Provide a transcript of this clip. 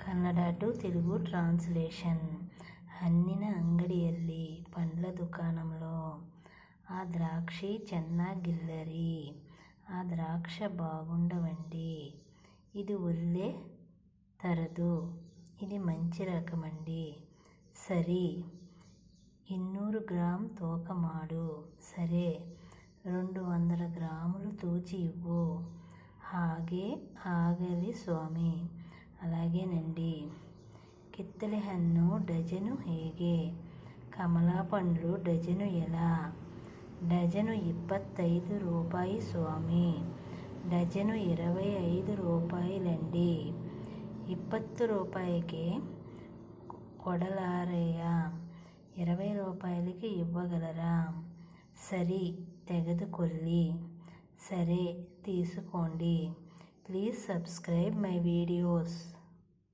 Kannada to Telugu translation. ಹಣ್ಣಿನ ಅಂಗಡಿಯಲ್ಲಿ పండ్ల దుకాణంలో ఆ ద్రాక్షి ಚೆನ್ನಾಗಿಲ್ಲರಿ, ఆ ద్రాక్ష బాగుండవండి, ఇది ఒళ్ళే తరదు, ఇది మంచి రకమండి, సరి 200 గ్రాం తూక మాಡು, సరే 200 గ్రాములు తూచి ఇవ్వు, ಹಾಗೆ ಆಗಲಿ ಸ್ವಾಮಿ, అలాగేనండి. కిత్తలి హన్ను డజను ಹೇಗೆ, కమలా పండ్లు డజను ఎలా, డజను 25 రూపాయి స్వామి, డజను 25 రూపాయలండి, 20 రూపాయికే కొడలారయ్యా, 20 రూపాయలకి ఇవ్వగలరా, సరి తెగదుకొల్లి, సరే తీసుకోండి. Please subscribe my videos.